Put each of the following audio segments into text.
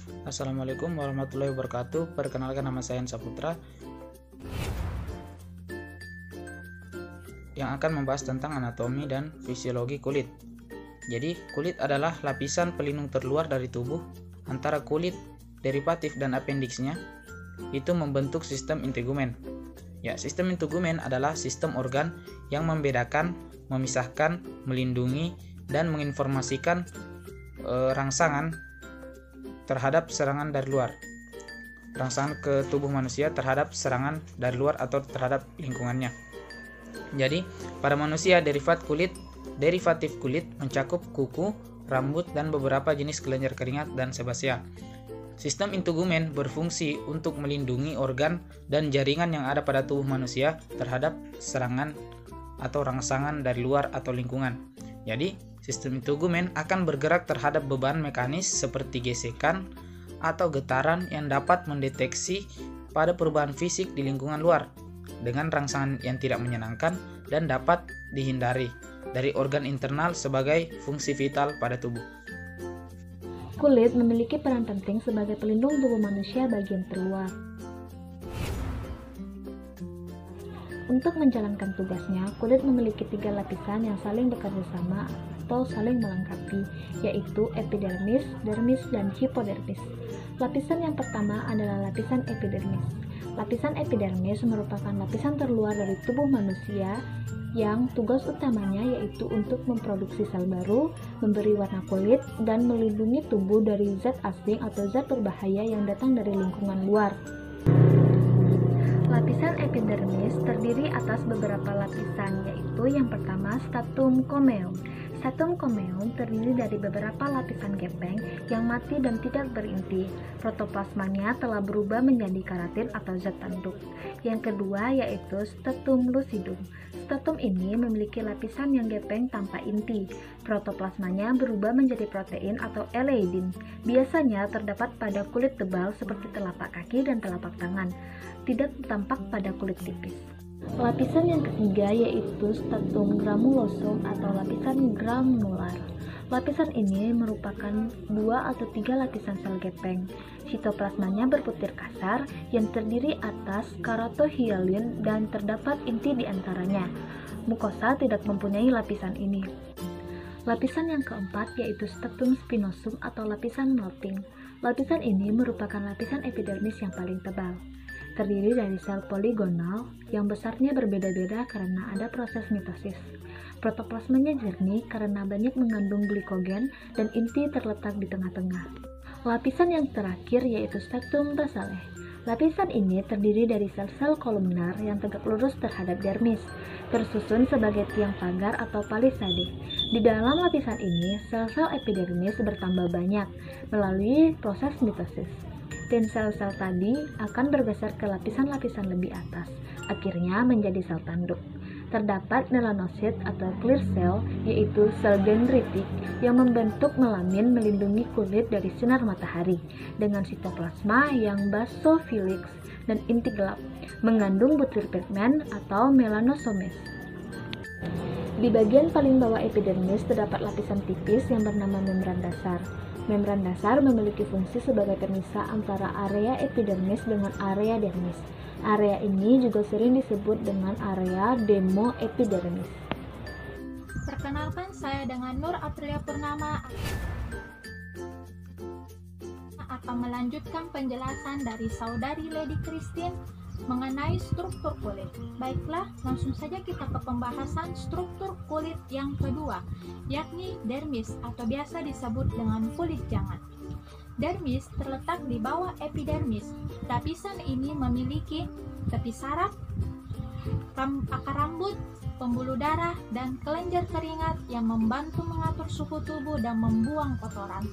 Assalamualaikum warahmatullahi wabarakatuh. Perkenalkan, nama saya Saputra yang akan membahas tentang anatomi dan fisiologi kulit. Jadi, kulit adalah lapisan pelindung terluar dari tubuh antara kulit derivatif dan apendiksnya. Itu membentuk sistem integumen. Ya, sistem integumen adalah sistem organ yang membedakan, memisahkan, melindungi, dan menginformasikan rangsangan terhadap serangan dari luar. Rangsangan ke tubuh manusia terhadap serangan dari luar atau terhadap lingkungannya. Jadi, pada manusia derivatif kulit mencakup kuku, rambut, dan beberapa jenis kelenjar keringat dan sebasea. Sistem integumen berfungsi untuk melindungi organ dan jaringan yang ada pada tubuh manusia terhadap serangan atau rangsangan dari luar atau lingkungan. Jadi, sistem integumen akan bergerak terhadap beban mekanis seperti gesekan atau getaran yang dapat mendeteksi pada perubahan fisik di lingkungan luar dengan rangsangan yang tidak menyenangkan dan dapat dihindari dari organ internal sebagai fungsi vital pada tubuh. Kulit memiliki peran penting sebagai pelindung tubuh manusia bagian terluar. Untuk menjalankan tugasnya, kulit memiliki 3 lapisan yang saling bekerja sama atau saling melengkapi, yaitu epidermis, dermis, dan hipodermis. Lapisan yang pertama adalah lapisan epidermis. Lapisan epidermis merupakan lapisan terluar dari tubuh manusia yang tugas utamanya yaitu untuk memproduksi sel baru, memberi warna kulit, dan melindungi tubuh dari zat asing atau zat berbahaya yang datang dari lingkungan luar. Lapisan epidermis terdiri atas beberapa lapisan, yaitu yang pertama stratum corneum. Stratum corneum terdiri dari beberapa lapisan gepeng yang mati dan tidak berinti. Protoplasmanya telah berubah menjadi keratin atau zat tanduk. Yang kedua yaitu stratum lucidum. Stratum ini memiliki lapisan yang gepeng tanpa inti. Protoplasmanya berubah menjadi protein atau eleidin. Biasanya terdapat pada kulit tebal seperti telapak kaki dan telapak tangan. Tidak tampak pada kulit tipis. Lapisan yang ketiga yaitu stratum granulosum atau lapisan granular. Lapisan ini merupakan 2 atau 3 lapisan sel gepeng. Sitoplasmanya berputir kasar yang terdiri atas keratohyalin dan terdapat inti di antaranya. Mukosa tidak mempunyai lapisan ini. Lapisan yang keempat yaitu stratum spinosum atau lapisan melting. Lapisan ini merupakan lapisan epidermis yang paling tebal. Terdiri dari sel poligonal yang besarnya berbeda-beda karena ada proses mitosis. Protoplasmanya jernih karena banyak mengandung glikogen dan inti terletak di tengah-tengah. Lapisan yang terakhir yaitu stratum basale. Lapisan ini terdiri dari sel-sel kolumnar yang tegak lurus terhadap dermis, tersusun sebagai tiang pagar atau palisade. Di dalam lapisan ini, sel-sel epidermis bertambah banyak melalui proses mitosis. Dan sel-sel tadi akan bergeser ke lapisan-lapisan lebih atas, akhirnya menjadi sel tanduk. Terdapat melanosit atau clear cell, yaitu sel dendritik yang membentuk melamin melindungi kulit dari sinar matahari, dengan sitoplasma yang basofilik dan inti gelap, mengandung butir pigmen atau melanosomes. Di bagian paling bawah epidermis terdapat lapisan tipis yang bernama membran dasar. Membran dasar memiliki fungsi sebagai pemisah antara area epidermis dengan area dermis. Area ini juga sering disebut dengan area demoepidermis. Perkenalkan, saya dengan Nur Aprilia Purnama akan melanjutkan penjelasan dari saudari Lady Christine mengenai struktur kulit. Baiklah, langsung saja kita ke pembahasan struktur kulit yang kedua, yakni dermis atau biasa disebut dengan kulit jangat. Dermis terletak di bawah epidermis. Lapisan ini memiliki tepi saraf, akar rambut, pembuluh darah, dan kelenjar keringat yang membantu mengatur suhu tubuh dan membuang kotoran.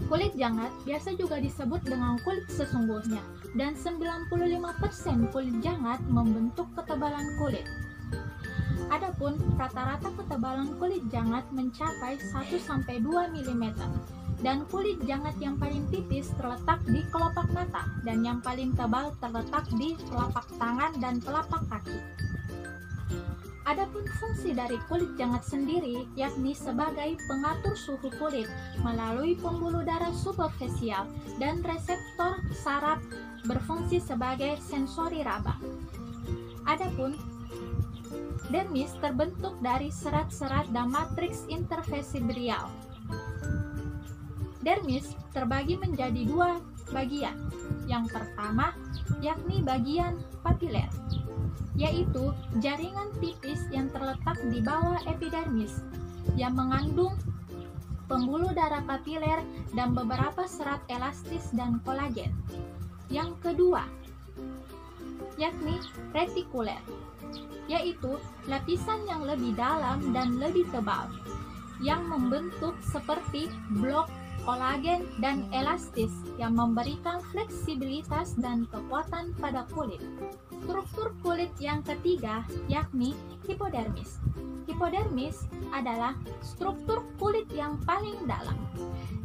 Kulit jangat biasa juga disebut dengan kulit sesungguhnya, dan 95% kulit jangat membentuk ketebalan kulit. Adapun rata-rata ketebalan kulit jangat mencapai 1-2 mm, dan kulit jangat yang paling tipis terletak di kelopak mata, dan yang paling tebal terletak di telapak tangan dan telapak kaki. Adapun fungsi dari kulit jengat sendiri yakni sebagai pengatur suhu kulit melalui pembuluh darah superficial dan reseptor saraf berfungsi sebagai sensori raba. Adapun dermis terbentuk dari serat-serat dan matriks intervertebrial. Dermis terbagi menjadi dua bagian. Yang pertama yakni bagian papiler, yaitu jaringan tipis yang terletak di bawah epidermis yang mengandung pembuluh darah papiler dan beberapa serat elastis dan kolagen. Yang kedua yakni retikuler, yaitu lapisan yang lebih dalam dan lebih tebal yang membentuk seperti blok kolagen dan elastis yang memberikan fleksibilitas dan kekuatan pada kulit. Struktur kulit yang ketiga yakni hipodermis. Hipodermis adalah struktur kulit yang paling dalam.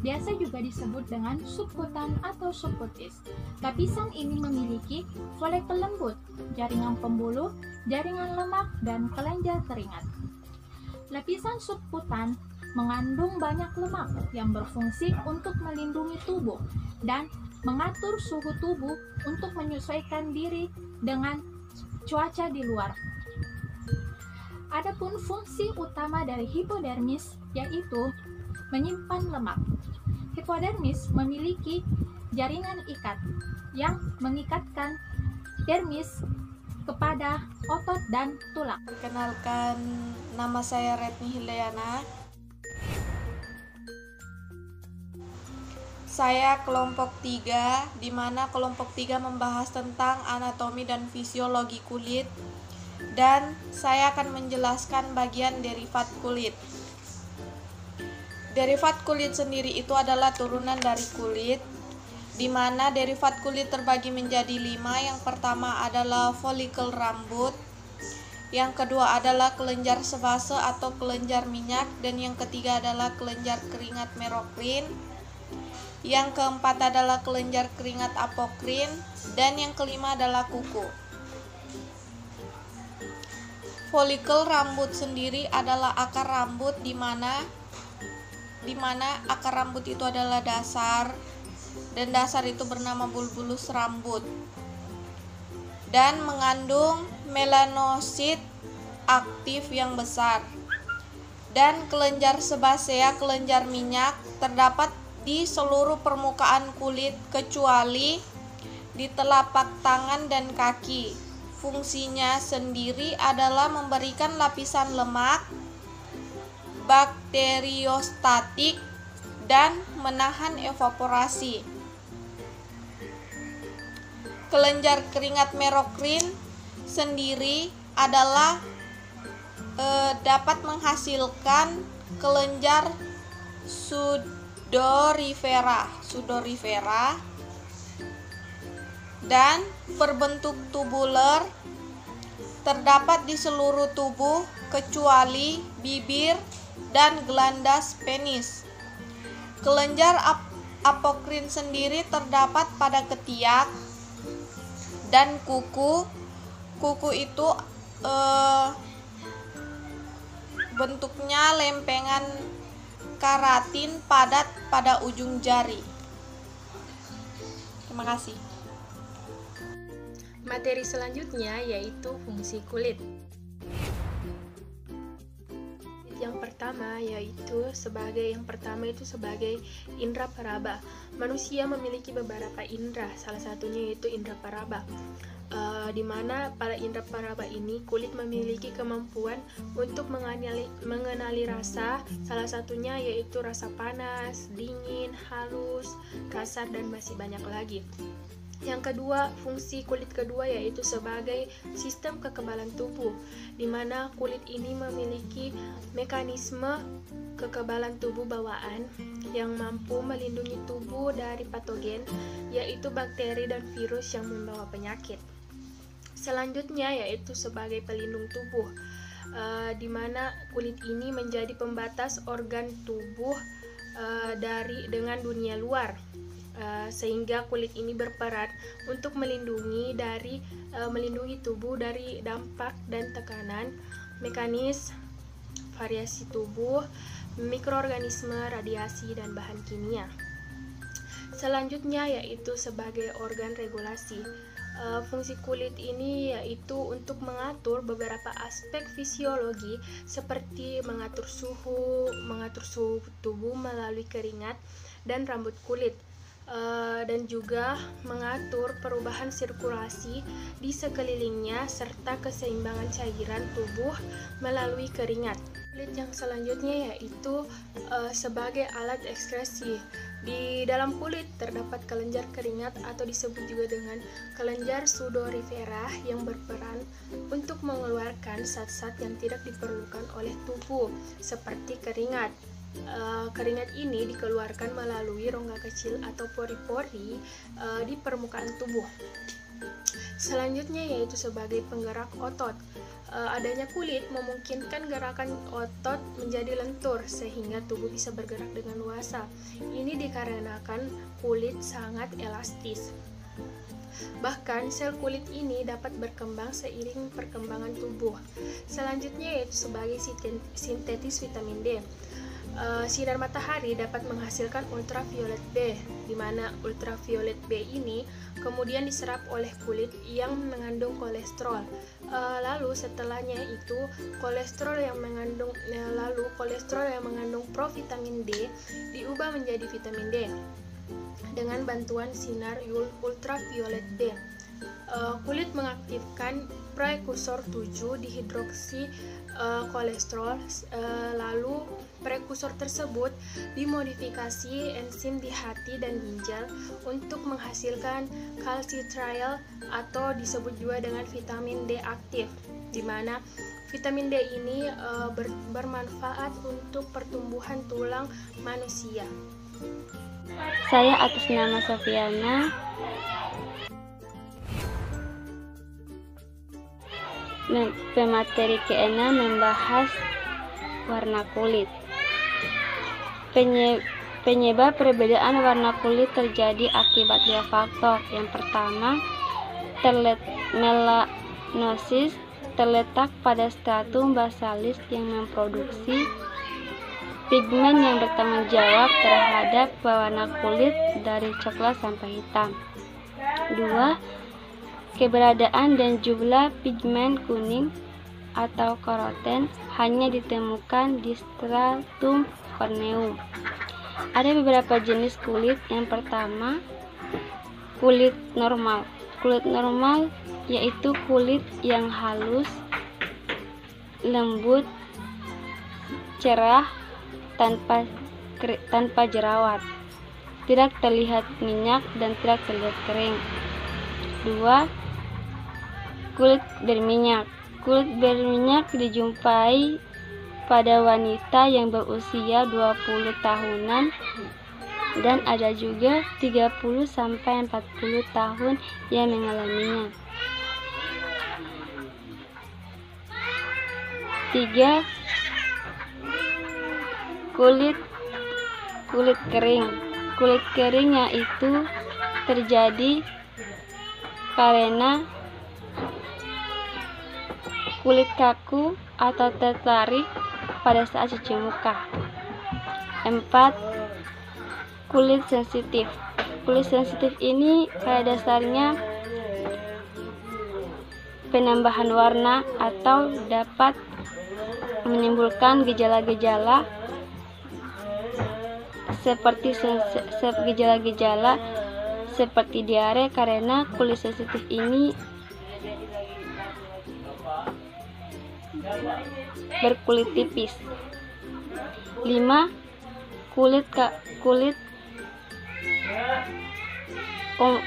Biasa juga disebut dengan subkutan atau subkutis. Lapisan ini memiliki folikel lembut, jaringan pembuluh, jaringan lemak, dan kelenjar keringat. Lapisan subkutan mengandung banyak lemak yang berfungsi untuk melindungi tubuh dan mengatur suhu tubuh untuk menyesuaikan diri dengan cuaca di luar. Adapun fungsi utama dari hipodermis yaitu menyimpan lemak. Hipodermis memiliki jaringan ikat yang mengikatkan dermis kepada otot dan tulang. Perkenalkan, nama saya Retni Hileana. Saya kelompok 3, di mana kelompok 3 membahas tentang anatomi dan fisiologi kulit, dan saya akan menjelaskan bagian derivat kulit. Derivat kulit sendiri itu adalah turunan dari kulit, di mana derivat kulit terbagi menjadi 5. Yang pertama adalah folikel rambut, yang kedua adalah kelenjar sebase atau kelenjar minyak, dan yang ketiga adalah kelenjar keringat merokrin. Yang keempat adalah kelenjar keringat apokrin, dan yang kelima adalah kuku. Folikel rambut sendiri adalah akar rambut di mana akar rambut itu adalah dasar, dan dasar itu bernama bulbulus rambut, dan mengandung melanosit aktif yang besar. Dan kelenjar sebasea, kelenjar minyak, terdapat di seluruh permukaan kulit kecuali di telapak tangan dan kaki. Fungsinya sendiri adalah memberikan lapisan lemak, bakteriostatik, dan menahan evaporasi. Kelenjar keringat merokrin sendiri adalah dapat menghasilkan kelenjar sudorifera dan berbentuk tubular, terdapat di seluruh tubuh kecuali bibir dan gelandas penis. Kelenjar apokrin sendiri terdapat pada ketiak dan kuku. Kuku itu bentuknya lempengan keratin padat pada ujung jari. Terima kasih. Materi selanjutnya yaitu fungsi kulit. Yang pertama itu sebagai indera peraba. Manusia memiliki beberapa indera, salah satunya yaitu indera peraba. Di mana pada indera peraba ini kulit memiliki kemampuan untuk mengenali rasa, salah satunya yaitu rasa panas, dingin, halus, kasar, dan masih banyak lagi. Yang kedua, fungsi kulit kedua yaitu sebagai sistem kekebalan tubuh, di mana kulit ini memiliki mekanisme kekebalan tubuh bawaan yang mampu melindungi tubuh dari patogen, yaitu bakteri dan virus yang membawa penyakit. Selanjutnya yaitu sebagai pelindung tubuh, di mana kulit ini menjadi pembatas organ tubuh dengan dunia luar. Sehingga kulit ini berperan untuk melindungi tubuh dari dampak dan tekanan mekanis, variasi tubuh, mikroorganisme, radiasi, dan bahan kimia. Selanjutnya yaitu sebagai organ regulasi. Fungsi kulit ini yaitu untuk mengatur beberapa aspek fisiologi seperti mengatur suhu tubuh melalui keringat dan rambut kulit, dan juga mengatur perubahan sirkulasi di sekelilingnya serta keseimbangan cairan tubuh melalui keringat. Kulit yang selanjutnya yaitu sebagai alat ekskresi. Di dalam kulit terdapat kelenjar keringat atau disebut juga dengan kelenjar sudorifera yang berperan untuk mengeluarkan zat-zat yang tidak diperlukan oleh tubuh seperti keringat. Keringat ini dikeluarkan melalui rongga kecil atau pori-pori di permukaan tubuh. Selanjutnya yaitu sebagai penggerak otot. Adanya kulit memungkinkan gerakan otot menjadi lentur sehingga tubuh bisa bergerak dengan luasa. Ini dikarenakan kulit sangat elastis. Bahkan sel kulit ini dapat berkembang seiring perkembangan tubuh. Selanjutnya yaitu sebagai sintetis vitamin D. Sinar matahari dapat menghasilkan ultraviolet B, di mana ultraviolet B ini kemudian diserap oleh kulit yang mengandung kolesterol. Lalu setelahnya itu kolesterol yang mengandung provitamin D diubah menjadi vitamin D dengan bantuan sinar ultraviolet B. Kulit mengaktifkan prekursor 7 dihidroksi kolesterol, lalu prekursor tersebut dimodifikasi enzim di hati dan ginjal untuk menghasilkan calcitriol atau disebut juga dengan vitamin D aktif, di mana vitamin D ini bermanfaat untuk pertumbuhan tulang manusia. Saya atas nama Sofiana pemateri ke-6 membahas warna kulit. Penyebab perbedaan warna kulit terjadi akibat 2 faktor. Yang pertama, melanosis terletak pada stratum basalis yang memproduksi pigmen yang bertanggung jawab terhadap warna kulit dari coklat sampai hitam. 2. Keberadaan dan jumlah pigmen kuning atau karoten hanya ditemukan di stratum corneum. Ada beberapa jenis kulit. Yang pertama, kulit normal. Kulit normal yaitu kulit yang halus, lembut, cerah, tanpa jerawat, tidak terlihat minyak dan tidak terlihat kering. 2. Kulit berminyak. Kulit berminyak dijumpai pada wanita yang berusia 20 tahunan dan ada juga 30-40 tahun yang mengalaminya. 3. Kulit kering. Kulit kering yaitu terjadi karena kulit kaku atau tertarik pada saat cuci muka. 4. Kulit sensitif. Kulit sensitif ini pada dasarnya penambahan warna atau dapat menimbulkan gejala-gejala seperti diare karena kulit sensitif ini berkulit tipis. 5. Kulit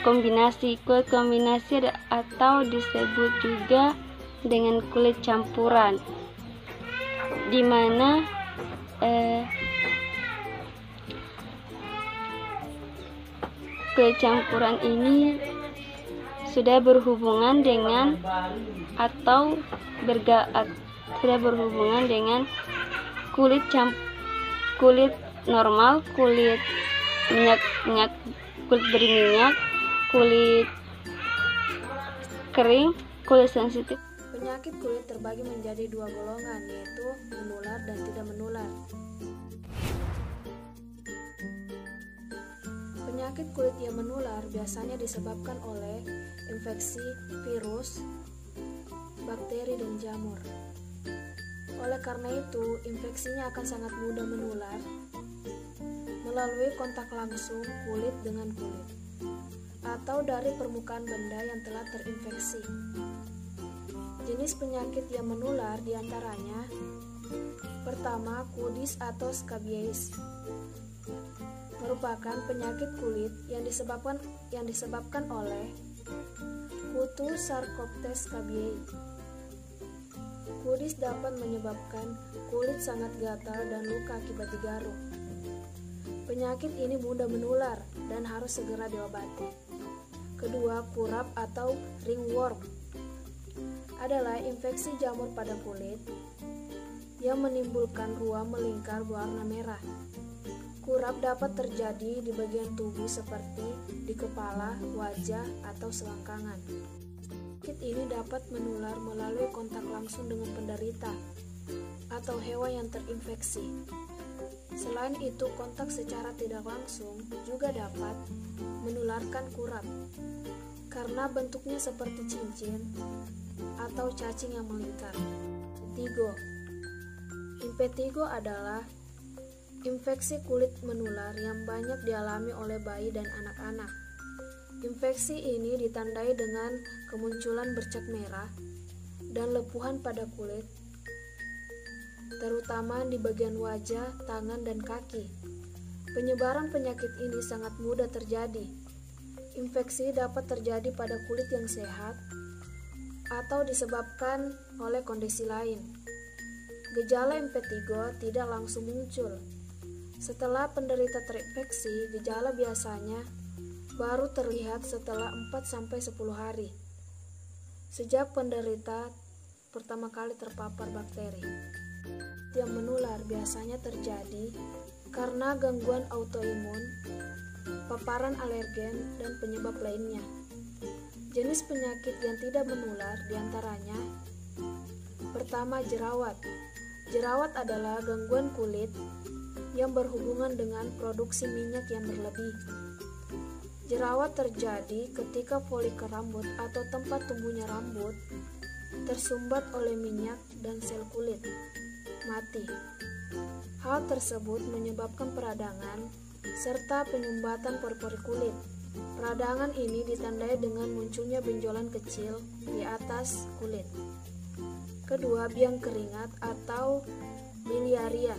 kombinasi. Kulit kombinasi atau disebut juga dengan kulit campuran, di mana kulit campuran ini sudah berhubungan dengan kulit normal, kulit berminyak, kulit kering, kulit sensitif. Penyakit kulit terbagi menjadi dua golongan, yaitu menular dan tidak menular. Penyakit kulit yang menular biasanya disebabkan oleh infeksi virus, bakteri, dan jamur. Oleh karena itu, infeksinya akan sangat mudah menular melalui kontak langsung kulit dengan kulit atau dari permukaan benda yang telah terinfeksi. Jenis penyakit yang menular diantaranya: pertama, kudis atau scabies, merupakan penyakit kulit yang disebabkan oleh kutu Sarcoptes scabiei. Kudis dapat menyebabkan kulit sangat gatal dan luka akibat digaruk. Penyakit ini mudah menular dan harus segera diobati. Kedua, kurap atau ringworm adalah infeksi jamur pada kulit yang menimbulkan ruam melingkar berwarna merah. Kurap dapat terjadi di bagian tubuh seperti di kepala, wajah, atau selangkangan. Penyakit ini dapat menular melalui kontak langsung dengan penderita atau hewan yang terinfeksi. Selain itu, kontak secara tidak langsung juga dapat menularkan kurap karena bentuknya seperti cincin atau cacing yang melingkar. Impetigo adalah infeksi kulit menular yang banyak dialami oleh bayi dan anak-anak. Infeksi ini ditandai dengan kemunculan bercak merah dan lepuhan pada kulit, terutama di bagian wajah, tangan, dan kaki. Penyebaran penyakit ini sangat mudah terjadi. Infeksi dapat terjadi pada kulit yang sehat atau disebabkan oleh kondisi lain. Gejala impetigo tidak langsung muncul. Setelah penderita terinfeksi, gejala biasanya baru terlihat setelah 4-10 hari sejak penderita pertama kali terpapar bakteri. Yang menular biasanya terjadi karena gangguan autoimun, paparan alergen, dan penyebab lainnya. Jenis penyakit yang tidak menular diantaranya: pertama, jerawat. Jerawat adalah gangguan kulit yang berhubungan dengan produksi minyak yang berlebih. Jerawat terjadi ketika folikel rambut atau tempat tumbuhnya rambut tersumbat oleh minyak dan sel kulit mati. Hal tersebut menyebabkan peradangan serta penyumbatan pori-pori kulit. Peradangan ini ditandai dengan munculnya benjolan kecil di atas kulit. Kedua, biang keringat atau biliaria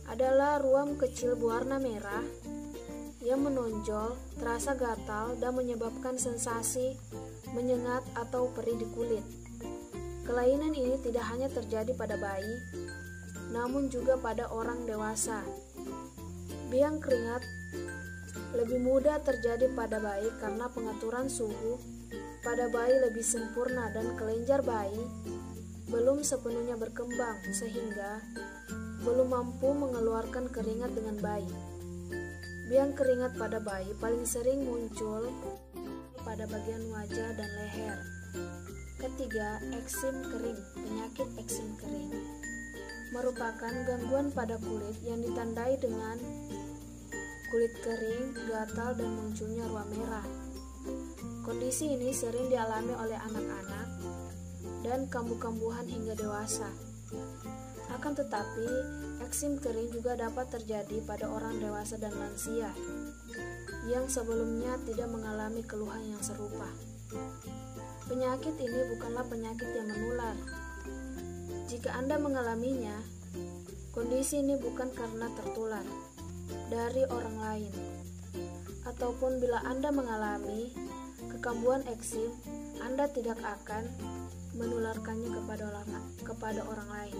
adalah ruam kecil berwarna merah yang menonjol, terasa gatal, dan menyebabkan sensasi menyengat atau perih di kulit. Kelainan ini tidak hanya terjadi pada bayi, namun juga pada orang dewasa. Biang keringat lebih mudah terjadi pada bayi karena pengaturan suhu pada bayi lebih sempurna dan kelenjar bayi belum sepenuhnya berkembang sehingga belum mampu mengeluarkan keringat dengan baik. Biang keringat pada bayi paling sering muncul pada bagian wajah dan leher. Ketiga, eksim kering. Penyakit eksim kering merupakan gangguan pada kulit yang ditandai dengan kulit kering, gatal, dan munculnya ruam merah. Kondisi ini sering dialami oleh anak-anak dan kambuh-kambuhan hingga dewasa. Akan tetapi, eksim kering juga dapat terjadi pada orang dewasa dan lansia yang sebelumnya tidak mengalami keluhan yang serupa. Penyakit ini bukanlah penyakit yang menular. Jika Anda mengalaminya, kondisi ini bukan karena tertular dari orang lain, ataupun bila Anda mengalami kekambuhan eksim, Anda tidak akan menularkannya kepada orang lain.